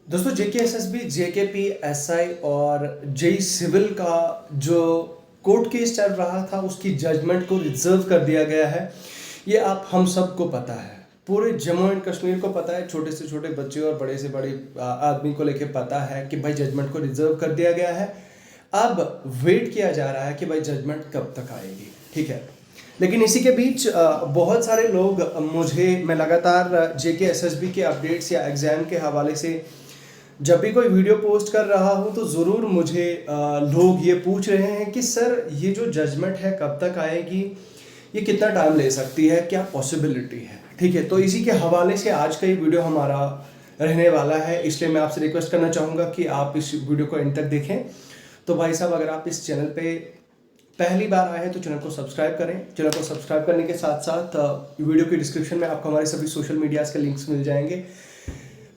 दोस्तों जेकेएसएसबी, जेकेपीएसआई और JEE civil का जो कोर्ट केस चल रहा था उसकी जजमेंट को रिजर्व कर दिया गया है। ये आप हम सबको पता है, पूरे जम्मू एंड कश्मीर को पता है, छोटे से छोटे बच्चे और बड़े से बड़े आदमी को लेके पता है कि भाई जजमेंट को रिजर्व कर दिया गया है। अब वेट किया जा रहा है कि भाई जजमेंट कब तक आएगी, ठीक है। लेकिन इसी के बीच बहुत सारे लोग मैं लगातार जेकेएसएसबी के अपडेट्स या एग्ज़ाम के हवाले से जब भी कोई वीडियो पोस्ट कर रहा हूँ तो ज़रूर मुझे लोग ये पूछ रहे हैं कि सर ये जो जजमेंट है कब तक आएगी, ये कितना टाइम ले सकती है, क्या पॉसिबिलिटी है, ठीक है। तो इसी के हवाले से आज का ये वीडियो हमारा रहने वाला है, इसलिए मैं आपसे रिक्वेस्ट करना चाहूँगा कि आप इस वीडियो को एंड तक देखें। तो भाई साहब, अगर आप इस चैनल पे पहली बार आए हैं तो चैनल को सब्सक्राइब करें। चैनल को सब्सक्राइब करने के साथ साथ वीडियो के डिस्क्रिप्शन में आपको हमारे सभी सोशल मीडियाज़ के लिंक्स मिल जाएंगे।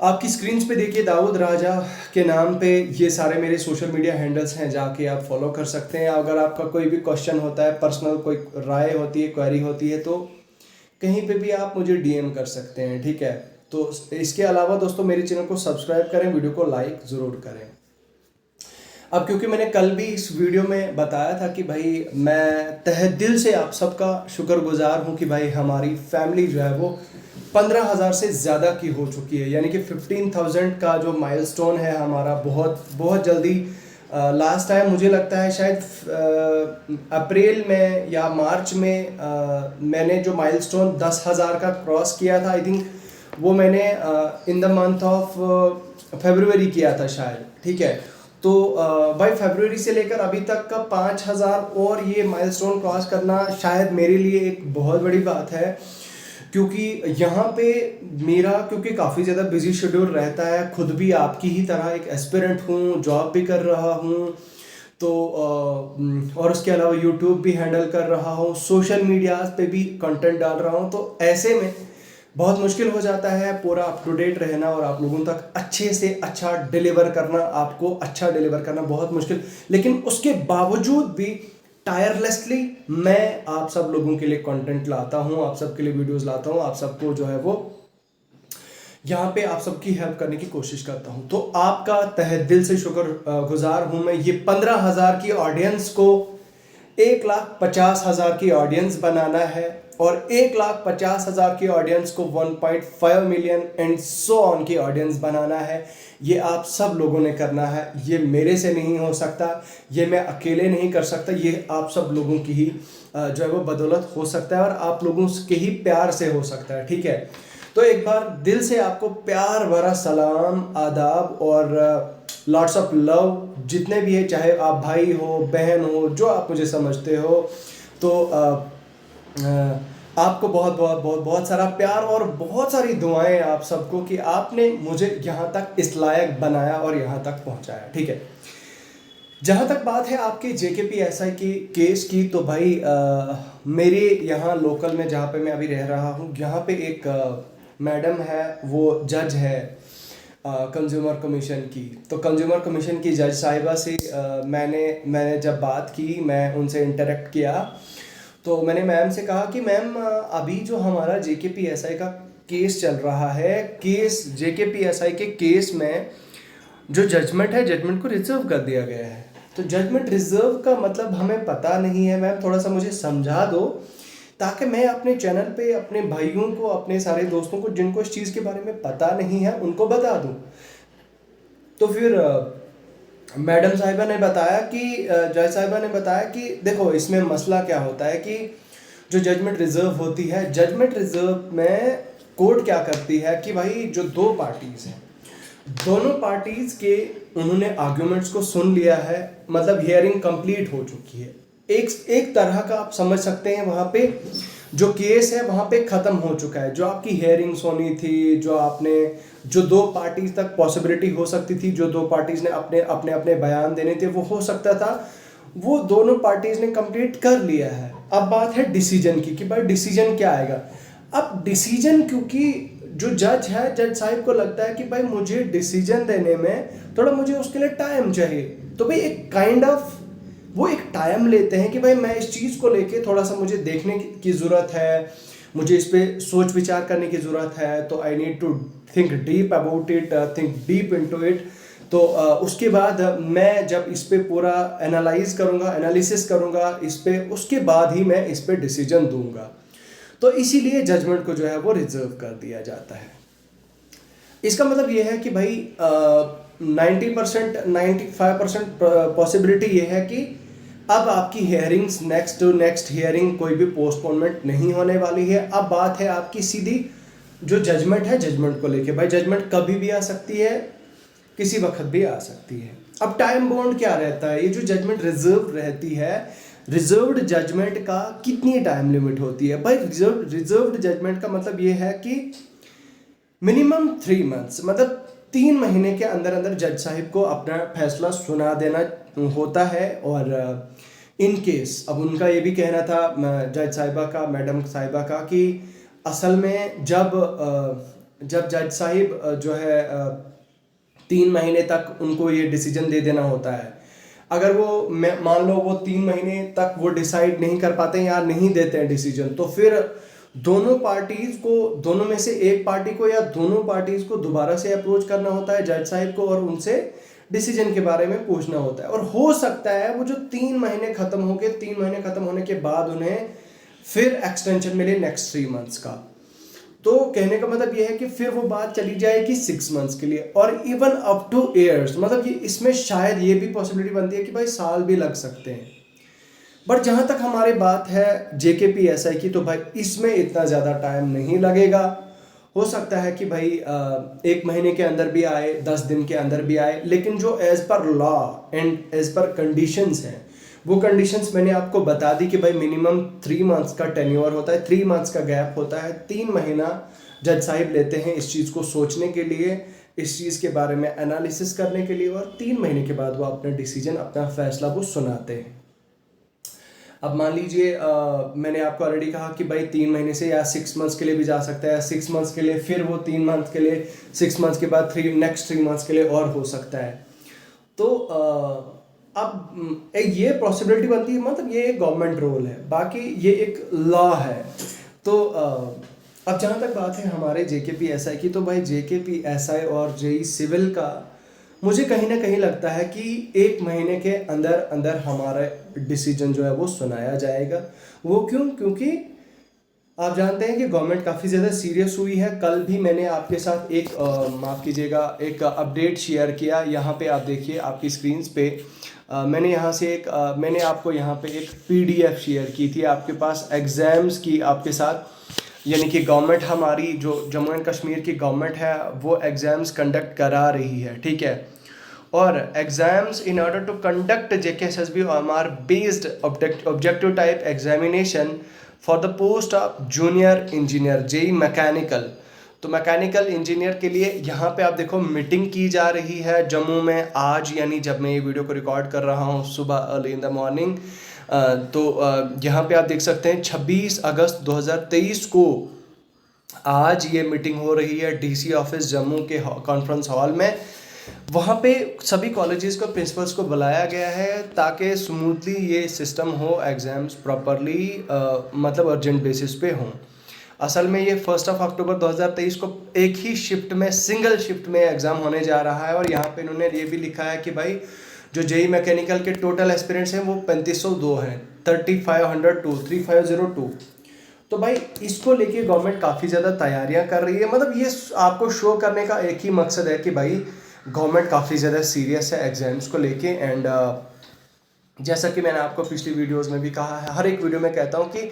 आपकी स्क्रीन पे देखिए दाऊद राजा के नाम पे ये सारे मेरे सोशल मीडिया हैंडल्स हैं, जाके आप फॉलो कर सकते हैं। अगर आपका कोई भी क्वेश्चन होता है, पर्सनल कोई राय होती है, क्वेरी होती है, तो कहीं पे भी आप मुझे डीएम कर सकते हैं, ठीक है। तो इसके अलावा दोस्तों मेरे चैनल को सब्सक्राइब करें, वीडियो को लाइक ज़रूर करें। अब क्योंकि मैंने कल भी इस वीडियो में बताया था कि भाई मैं तहे दिल से आप सबका शुक्रगुजार हूँ कि भाई हमारी फैमिली जो है वो 15,000 से ज़्यादा की हो चुकी है, यानी कि 15,000 का जो माइलस्टोन है हमारा बहुत बहुत जल्दी। लास्ट टाइम मुझे लगता है शायद अप्रैल में या मार्च में मैंने जो माइलस्टोन 10,000 का क्रॉस किया था, आई थिंक वो मैंने in the month of February किया था शायद, ठीक है। तो भाई फरवरी से लेकर अभी तक का 5,000 और ये माइलस्टोन क्रॉस करना शायद मेरे लिए एक बहुत बड़ी बात है, क्योंकि यहाँ पे मेरा क्योंकि काफ़ी ज़्यादा बिजी शेड्यूल रहता है। खुद भी आपकी ही तरह एक एस्पिरेंट हूँ, जॉब भी कर रहा हूँ, तो और उसके अलावा यूट्यूब भी हैंडल कर रहा हूँ, सोशल मीडियाज़ पे भी कंटेंट डाल रहा हूँ। तो ऐसे में बहुत मुश्किल हो जाता है पूरा अप टू डेट रहना और आप लोगों तक अच्छे से अच्छा डिलीवर करना, आपको अच्छा डिलीवर करना बहुत मुश्किल। लेकिन उसके बावजूद भी टायरलेसली मैं आप सब लोगों के लिए कंटेंट लाता हूँ, आप सब के लिए वीडियोस लाता हूँ, आप सबको जो है वो यहाँ पे आप सबकी हेल्प करने की कोशिश करता हूँ। तो आपका तहे दिल से शुक्र गुजार हूँ मैं। ये 15,000 की ऑडियंस को 1,50,000 की ऑडियंस बनाना है और 1,50,000 की ऑडियंस को 1.5 मिलियन एंड सो ऑन की ऑडियंस बनाना है। ये आप सब लोगों ने करना है, ये मेरे से नहीं हो सकता, ये मैं अकेले नहीं कर सकता, ये आप सब लोगों की ही जो है वो बदौलत हो सकता है और आप लोगों के ही प्यार से हो सकता है, ठीक है। तो एक बार दिल से आपको प्यार भरा सलाम, आदाब और लॉट्स ऑफ लव, जितने भी है, चाहे आप भाई हो, बहन हो, जो आप मुझे समझते हो। तो आपको बहुत बहुत बहुत बहुत सारा प्यार और बहुत सारी दुआएं आप सबको कि आपने मुझे यहाँ तक इस लायक बनाया और यहाँ तक पहुँचाया, ठीक है। जहाँ तक बात है आपके जेकेपीएसआई की केस की, तो भाई मेरे यहाँ लोकल में जहाँ पे मैं अभी रह रहा हूँ, यहाँ पे एक मैडम है, वो जज है कंज्यूमर कमीशन की। तो कंज्यूमर कमीशन की जज साहिबा से मैंने जब बात की, मैं उनसे इंटरेक्ट किया, तो मैंने मैम से कहा कि मैम अभी जो हमारा जेकेपीएसआई का केस चल रहा है, केस जेकेपीएसआई के केस में जो जजमेंट है, जजमेंट को रिजर्व कर दिया गया है। तो जजमेंट रिजर्व का मतलब हमें पता नहीं है मैम, थोड़ा सा मुझे समझा दो ताकि मैं अपने चैनल पे अपने भाइयों को, अपने सारे दोस्तों को जिनको इस चीज़ के बारे में पता नहीं है उनको बता दूं। तो फिर मैडम साहिबा ने बताया कि जज साहिबा ने बताया कि देखो इसमें मसला क्या होता है कि जो जजमेंट रिजर्व होती है, जजमेंट रिजर्व में कोर्ट क्या करती है कि भाई जो दो पार्टीज़ हैं, दोनों पार्टीज के उन्होंने आर्ग्यूमेंट्स को सुन लिया है, मतलब हियरिंग कंप्लीट हो चुकी है। एक तरह का आप समझ सकते हैं, वहाँ पे जो केस है वहाँ पे ख़त्म हो चुका है। जो आपकी हियरिंग्स होनी थी, जो दो पार्टीज तक पॉसिबिलिटी हो सकती थी, जो दो पार्टीज ने अपने अपने अपने बयान देने थे, वो हो सकता था, वो दोनों पार्टीज ने कंप्लीट कर लिया है। अब बात है डिसीजन की कि भाई डिसीजन क्या आएगा। अब डिसीजन, क्योंकि जो जज है, जज साहिब को लगता है कि भाई मुझे डिसीजन देने में थोड़ा मुझे उसके लिए टाइम चाहिए, तो भाई एक काइंड ऑफ वो एक टाइम लेते हैं कि भाई मैं इस चीज़ को लेके थोड़ा सा मुझे देखने की ज़रूरत है, मुझे इस पे सोच विचार करने की ज़रूरत है, तो I need to think deep about it, think deep into it. तो उसके बाद मैं जब इस पे पूरा एनालाइज करूँगा, एनालिसिस करूँगा इस पे, उसके बाद ही मैं इस पे डिसीजन दूंगा। तो इसीलिए जजमेंट को जो है वो रिजर्व कर दिया जाता है। इसका मतलब ये है कि भाई 90% 95% पॉसिबिलिटी ये है कि अब आपकी hearings next to next hearing कोई भी पोस्टपोनमेंट नहीं होने वाली है। अब बात है आपकी सीधी जो जजमेंट है, जजमेंट को लेके। भाई जजमेंट कभी भी आ सकती है, किसी वक्त भी आ सकती है। अब टाइम बाउंड क्या रहता है, ये जो जजमेंट रिजर्व रहती है, रिजर्व्ड जजमेंट का कितनी टाइम लिमिट होती है? भाई रिजर्व्ड जजमेंट का मतलब ये है कि मिनिमम 3 मंथ्स, मतलब 3 महीने के अंदर अंदर जज साहिब को अपना फैसला सुना देना होता है। और इन केस अब उनका ये भी कहना था जज साहिबा का, मैडम साहिबा का, कि असल में जब जज साहिब जो है 3 महीने तक उनको ये डिसीजन दे देना होता है, अगर वो मान लो वो 3 महीने तक वो डिसाइड नहीं कर पाते या नहीं देते हैं डिसीजन, तो फिर दोनों पार्टीज को, दोनों में से एक पार्टी को या दोनों पार्टीज को दोबारा से अप्रोच करना होता है जज साहिब को, और उनसे डिसीजन के बारे में पूछना होता है। और हो सकता है वो जो 3 महीने खत्म हो गए, 3 महीने खत्म होने के बाद उन्हें फिर एक्सटेंशन मिले नेक्स्ट 3 मंथ्स का। तो कहने का मतलब ये है कि फिर वो बात चली जाएगी 6 मंथ्स के लिए, और इवन अप टू ईयर्स, मतलब ये इसमें शायद ये भी पॉसिबिलिटी बनती है कि भाई साल भी लग सकते हैं। बट जहाँ तक हमारी बात है JKPSI की, तो भाई इसमें इतना ज़्यादा टाइम नहीं लगेगा। हो सकता है कि भाई 1 महीने के अंदर भी आए, 10 दिन के अंदर भी आए, लेकिन जो as per law and as per conditions हैं, वो कंडीशंस मैंने आपको बता दी कि भाई मिनिमम 3 मंथ्स का टेन्योर होता है, 3 मंथ्स का गैप होता है। 3 महीना जज साहिब लेते हैं इस चीज़ को सोचने के लिए, इस चीज़ के बारे में एनालिसिस करने के लिए, और 3 महीने के बाद वो अपना डिसीजन, अपना फैसला वो सुनाते हैं। अब मान लीजिए मैंने आपको ऑलरेडी कहा कि भाई 3 महीने से या 6 मंथ्स के लिए भी जा सकता है, 6 मंथ्स के लिए, फिर वो 3 मंथ के लिए, 6 मंथ्स के बाद नेक्स्ट 3 मंथ्स के लिए और हो सकता है। तो अब ये पॉसिबिलिटी बनती है, मतलब ये एक गवर्नमेंट रोल है, बाकी ये एक लॉ है। तो अब जहाँ तक बात है हमारे JKPSI की, तो भाई JKPSI और JEE सिविल का मुझे कहीं ना कहीं लगता है कि 1 महीने के अंदर अंदर हमारा डिसीजन जो है वो सुनाया जाएगा। वो क्यों? क्योंकि आप जानते हैं कि गवर्नमेंट काफ़ी ज़्यादा सीरियस हुई है। कल भी मैंने आपके साथ एक माफ़ कीजिएगा, एक अपडेट शेयर किया। यहाँ पे आप देखिए आपकी स्क्रीन्स पे मैंने यहाँ से मैंने आपको यहाँ पे एक PDF शेयर की थी आपके पास एग्ज़ाम्स की आपके साथ, यानी कि गवर्नमेंट, हमारी जो जम्मू एंड कश्मीर की गवर्नमेंट है वो एग्ज़ाम्स कंडक्ट करा रही है, ठीक है। और exams in order to conduct JKSSB OMR based objective type examination for the post of junior engineer JEE mechanical. तो मैकेनिकल इंजीनियर के लिए यहाँ पे आप देखो मीटिंग की जा रही है जम्मू में आज, यानी जब मैं ये वीडियो को रिकॉर्ड कर रहा हूँ सुबह अर्ली इन द मॉर्निंग। तो यहाँ पे आप देख सकते हैं 26 अगस्त 2023 को आज ये मीटिंग हो रही है DC ऑफिस जम्मू के कॉन्फ्रेंस हॉल में। वहाँ पे सभी कॉलेजेस को, प्रिंसिपल्स को बुलाया गया है ताकि स्मूथली ये सिस्टम हो, एग्ज़ाम्स प्रॉपरली मतलब अर्जेंट बेसिस पे हों। असल में ये 1 अक्टूबर 2023 को एक ही शिफ्ट में, सिंगल शिफ्ट में एग्ज़ाम होने जा रहा है। और यहाँ पे इन्होंने ये भी लिखा है कि भाई जो JEE मैकेनिकल के टोटल एस्पिरेंट्स हैं वो 3502 हैं, 3502। तो भाई इसको लेके गवर्नमेंट काफ़ी ज़्यादा तैयारियां कर रही है। मतलब ये आपको शो करने का एक ही मकसद है कि भाई गवर्नमेंट काफ़ी ज़्यादा सीरियस है एग्ज़ाम्स को लेके। एंड जैसा कि मैंने आपको पिछली वीडियोस में भी कहा है, हर एक वीडियो में कहता हूँ कि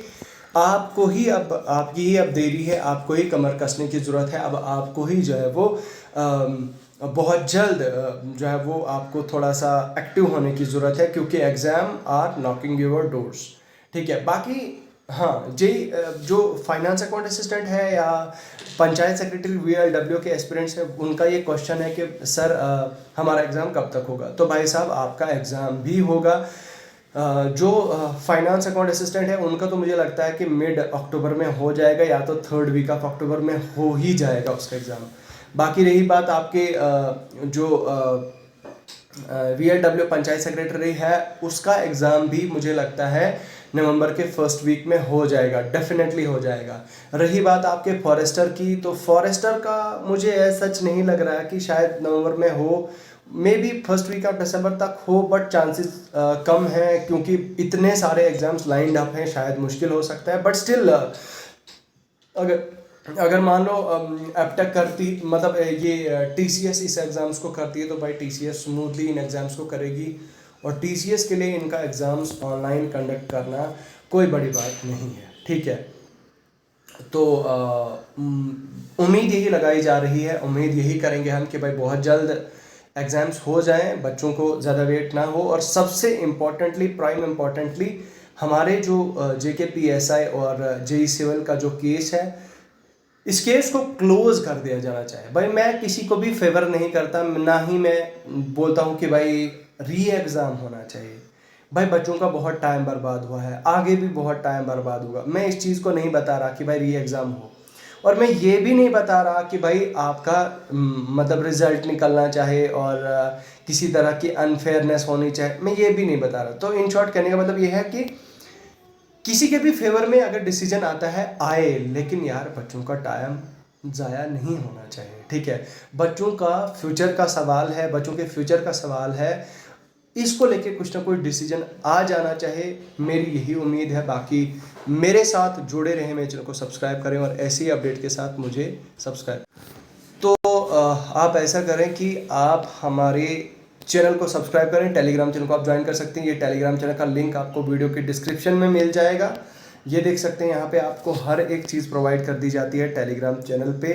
आपको ही आपकी ही अब देरी है, आपको ही कमर कसने की ज़रूरत है। अब आपको ही जो है वो बहुत जल्द जो है वो आपको थोड़ा सा एक्टिव होने की ज़रूरत है, क्योंकि exam are knocking your doors, ठीक है। बाकी हाँ, जो फाइनेंस अकाउंट असिस्टेंट है या पंचायत सेक्रेटरी VLW के एस्पिरेंट्स हैं, उनका ये क्वेश्चन है कि सर हमारा एग्ज़ाम कब तक होगा। तो भाई साहब आपका एग्ज़ाम भी होगा। जो फाइनेंस अकाउंट असिस्टेंट है उनका तो मुझे लगता है कि मिड अक्टूबर में हो जाएगा, या तो 3rd वीक ऑफ अक्टूबर में हो ही जाएगा उसका एग्ज़ाम। बाकी रही बात आपके जो VIW पंचायत सेक्रेटरी है, उसका एग्ज़ाम भी मुझे लगता है नवंबर के फर्स्ट वीक में हो जाएगा, डेफिनेटली हो जाएगा। रही बात आपके फॉरेस्टर की, तो फॉरेस्टर का मुझे सच नहीं लग रहा है कि शायद नवंबर में हो, maybe first week of December तक हो, बट चांसेस कम हैं क्योंकि इतने सारे एग्जाम्स लाइंड अप हैं, शायद मुश्किल हो सकता है। बट स्टिल अगर मान लो एपटेक करती, मतलब ये TCS इस एग्ज़ाम्स को करती है, तो भाई TCS स्मूथली इन एग्ज़ाम्स को करेगी, और TCS के लिए इनका एग्ज़ाम्स ऑनलाइन कंडक्ट करना कोई बड़ी बात नहीं है, ठीक है। तो उम्मीद यही लगाई जा रही है, उम्मीद यही करेंगे हम कि भाई बहुत जल्द एग्ज़ाम्स हो जाएं, बच्चों को ज़्यादा वेट ना हो, और सबसे इम्पॉर्टेंटली, प्राइम इम्पॉर्टेंटली, हमारे जो JKPSI और JEE सिविल का जो केस है, इस केस को क्लोज कर दिया जाना चाहिए। भाई मैं किसी को भी फेवर नहीं करता, ना ही मैं बोलता हूँ कि भाई री एग्ज़ाम होना चाहिए। भाई बच्चों का बहुत टाइम बर्बाद हुआ है, आगे भी बहुत टाइम बर्बाद होगा। मैं इस चीज़ को नहीं बता रहा कि भाई री एग्ज़ाम हो, और मैं ये भी नहीं बता रहा कि भाई आपका मतलब रिजल्ट निकलना चाहे और किसी तरह की अनफेयरनेस होनी चाहिए, मैं ये भी नहीं बता रहा। तो इन शॉर्ट कहने का मतलब ये है कि किसी के भी फेवर में अगर डिसीजन आता है आए, लेकिन यार बच्चों का टाइम ज़ाया नहीं होना चाहिए, ठीक है। बच्चों का फ्यूचर का सवाल है, बच्चों के फ्यूचर का सवाल है, इसको लेके कुछ ना कुछ डिसीजन आ जाना चाहिए, मेरी यही उम्मीद है। बाकी मेरे साथ जुड़े रहें, मेरे चैनल को सब्सक्राइब करें, और ऐसी ही अपडेट के साथ मुझे सब्सक्राइब। तो आप ऐसा करें कि आप हमारे चैनल को सब्सक्राइब करें, टेलीग्राम चैनल को आप ज्वाइन कर सकते हैं। ये टेलीग्राम चैनल का लिंक आपको वीडियो के डिस्क्रिप्शन में मिल जाएगा। ये देख सकते हैं, यहाँ पे आपको हर एक चीज़ प्रोवाइड कर दी जाती है टेलीग्राम चैनल पे।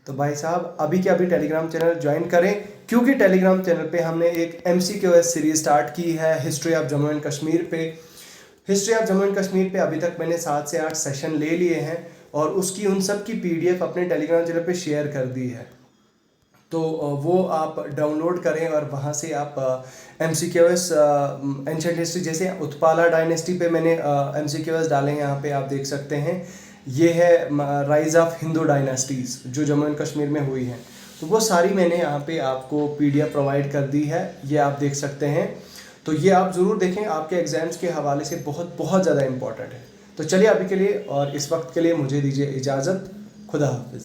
तो भाई साहब अभी के अभी टेलीग्राम चैनल ज्वाइन करें, क्योंकि टेलीग्राम चैनल पे हमने एक MCQS सीरीज स्टार्ट की है history of Jammu and Kashmir पे। History of Jammu and Kashmir पे अभी तक मैंने 7 से 8 सेशन ले लिए हैं, और उसकी उन सब की PDF अपने टेलीग्राम चैनल पे शेयर कर दी है। तो वो आप डाउनलोड करें, और वहाँ से आप MCQS एंशिएंट हिस्ट्री, जैसे उत्पाला डायनेस्टी पे मैंने MCQS डाले हैं, यहाँ पे आप देख सकते हैं। ये है राइज ऑफ हिंदू डायनेस्टीज़ जो जम्मू एंड कश्मीर में हुई हैं, तो वो सारी मैंने यहाँ पे आपको PDF प्रोवाइड कर दी है, ये आप देख सकते हैं। तो ये आप ज़रूर देखें, आपके एग्ज़ाम्स के हवाले से बहुत बहुत ज़्यादा इंपॉर्टेंट है। तो चलिए अभी के लिए और इस वक्त के लिए मुझे दीजिए इजाज़त। खुदा हाफिज़।